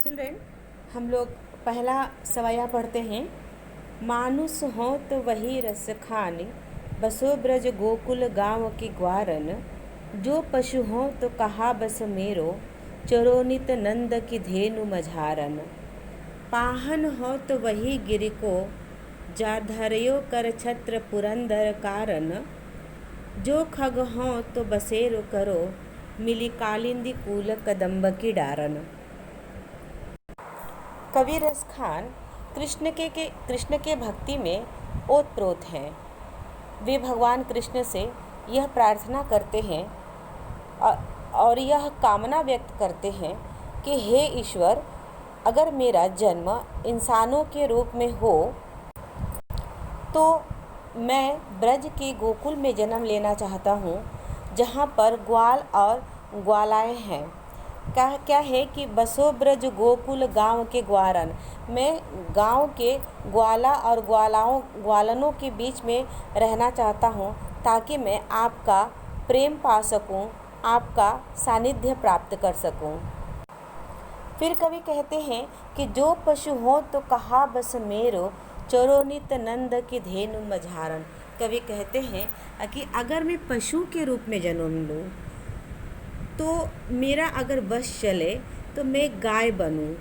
Children, हम लोग पहला सवाया पढ़ते हैं। मानुष हो तो वही रस खान, बसो ब्रज गोकुल गाँव की ग्वारन। जो पशु हो तो कहा बस मेरो, चरोनित नंद की धेनु मझारन। पाहन हो तो वही गिरि को, जा धरयो कर छत्र पुरंदर कारण। जो खग हो तो बसेरो करो, मिली कालिंदी कूल कदम्ब की डारन। कवि रस खान कृष्ण के भक्ति में ओतप्रोत हैं। वे भगवान कृष्ण से यह प्रार्थना करते हैं और यह कामना व्यक्त करते हैं कि हे ईश्वर, अगर मेरा जन्म इंसानों के रूप में हो तो मैं ब्रज के गोकुल में जन्म लेना चाहता हूँ, जहाँ पर ग्वाल और ग्वालाएँ हैं। क्या है कि बसो ब्रज गोकुल गांव के ग्वारन, मैं गांव के ग्वाला और ग्वालनों के बीच में रहना चाहता हूँ, ताकि मैं आपका प्रेम पा सकूँ, आपका सानिध्य प्राप्त कर सकूँ। फिर कवि कहते हैं कि जो पशु हो तो कहा बस मेरो, चरोनित नंद की धेनु मझारन। कवि कहते हैं कि अगर मैं पशु के रूप में जन्म लूँ तो मेरा अगर वश चले तो मैं गाय बनूं,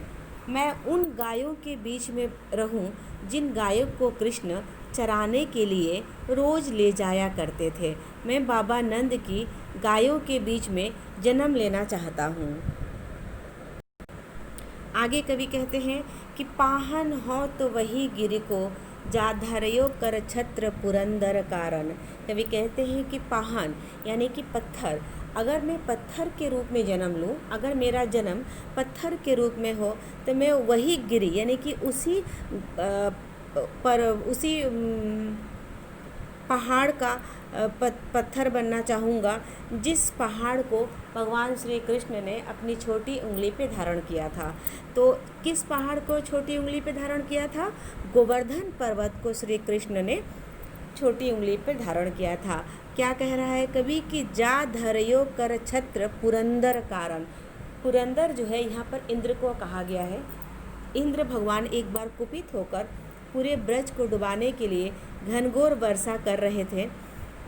मैं उन गायों के बीच में रहूं जिन गायों को कृष्ण चराने के लिए रोज़ ले जाया करते थे। मैं बाबा नंद की गायों के बीच में जन्म लेना चाहता हूँ। आगे कवि कहते हैं कि पाहन हो तो वही गिरि को, जा धरयो कर छत्र पुरंदर कारण। कवि कहते हैं कि पाहन यानी कि पत्थर, अगर मैं पत्थर के रूप में जन्म लूँ, अगर मेरा जन्म पत्थर के रूप में हो तो मैं वही गिरी यानी कि उसी पहाड़ का पत्थर बनना चाहूँगा, जिस पहाड़ को भगवान श्री कृष्ण ने अपनी छोटी उंगली पे धारण किया था। तो किस पहाड़ को छोटी उंगली पे धारण किया था? गोवर्धन पर्वत को श्री कृष्ण ने छोटी उंगली पे धारण किया था। क्या कह रहा है कवि कि जा धरयो कर छत्र पुरंदर कारण। पुरंदर जो है यहाँ पर इंद्र को कहा गया है। इंद्र भगवान एक बार कुपित होकर पूरे ब्रज को डुबाने के लिए घनघोर वर्षा कर रहे थे,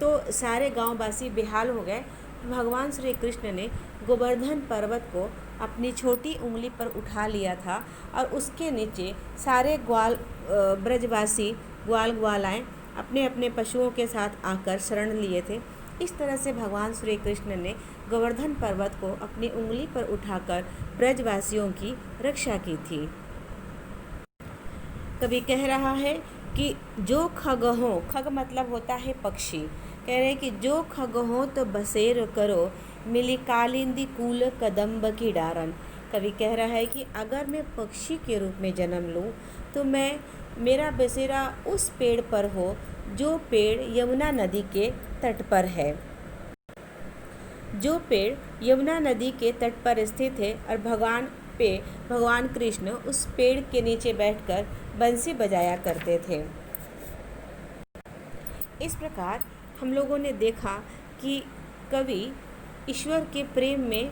तो सारे गांववासी बेहाल हो गए। भगवान श्री कृष्ण ने गोवर्धन पर्वत को अपनी छोटी उंगली पर उठा लिया था और उसके नीचे सारे ब्रजवासी ग्वाल ग्वालाएँ अपने अपने पशुओं के साथ आकर शरण लिए थे। इस तरह से भगवान श्री कृष्ण ने गोवर्धन पर्वत को अपनी उंगली पर उठाकर ब्रजवासियों की रक्षा की थी। कवि कह रहा है कि जो खग हो, खग मतलब होता है पक्षी, कह रहे हैं कि जो खग हो तो बसेर करो, मिली कालिंदी कूल कदम्ब की डारन। कवि कह रहा है कि अगर मैं पक्षी के रूप में जन्म लूँ तो मेरा बसेरा उस पेड़ पर हो जो पेड़ यमुना नदी के तट पर है। जो पेड़ यमुना नदी के तट पर स्थित है और भगवान कृष्ण उस पेड़ के नीचे बैठकर बंसी बजाया करते थे। इस प्रकार हम लोगों ने देखा कि कवि ईश्वर के प्रेम में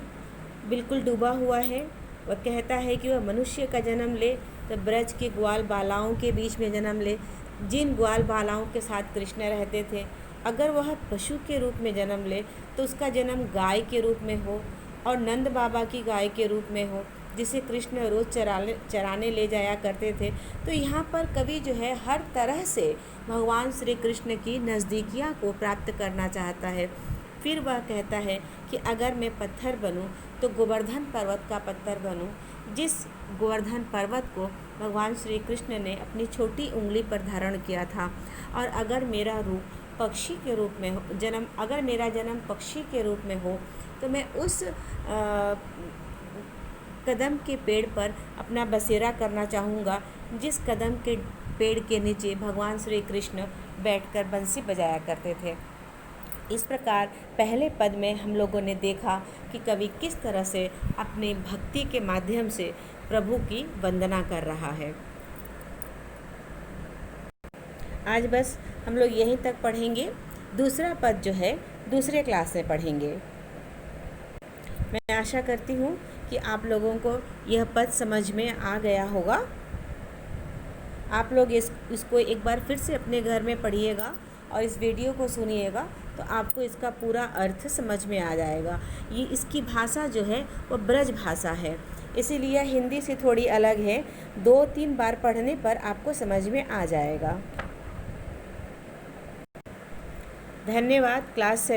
बिल्कुल डूबा हुआ है। वह कहता है कि वह मनुष्य का जन्म ले तो ब्रज के ग्वाल बालाओं के बीच में जन्म ले, जिन ग्वाल बालाओं के साथ कृष्ण रहते थे। अगर वह पशु के रूप में जन्म ले तो उसका जन्म गाय के रूप में हो और नंद बाबा की गाय के रूप में हो, जिसे कृष्ण रोज़ चराने ले जाया करते थे। तो यहाँ पर कवि जो है हर तरह से भगवान श्री कृष्ण की नज़दीकियाँ को प्राप्त करना चाहता है। फिर वह कहता है कि अगर मैं पत्थर बनूं तो गोवर्धन पर्वत का पत्थर बनूं, जिस गोवर्धन पर्वत को भगवान श्री कृष्ण ने अपनी छोटी उंगली पर धारण किया था। और अगर मेरा रूप पक्षी के रूप में हो, अगर मेरा जन्म पक्षी के रूप में हो तो मैं उस कदम के पेड़ पर अपना बसेरा करना चाहूँगा, जिस कदम के पेड़ के नीचे भगवान श्री कृष्ण बैठकर बंसी बजाया करते थे। इस प्रकार पहले पद में हम लोगों ने देखा कि कवि किस तरह से अपनी भक्ति के माध्यम से प्रभु की वंदना कर रहा है। आज बस हम लोग यहीं तक पढ़ेंगे। दूसरा पद जो है दूसरे क्लास में पढ़ेंगे। मैं आशा करती हूँ कि आप लोगों को यह पद समझ में आ गया होगा। आप लोग इसको एक बार फिर से अपने घर में पढ़िएगा और इस वीडियो को सुनिएगा तो आपको इसका पूरा अर्थ समझ में आ जाएगा। ये इसकी भाषा जो है वो ब्रज भाषा है, इसीलिए हिंदी से थोड़ी अलग है। 2-3 बार पढ़ने पर आपको समझ में आ जाएगा। धन्यवाद। क्लास 7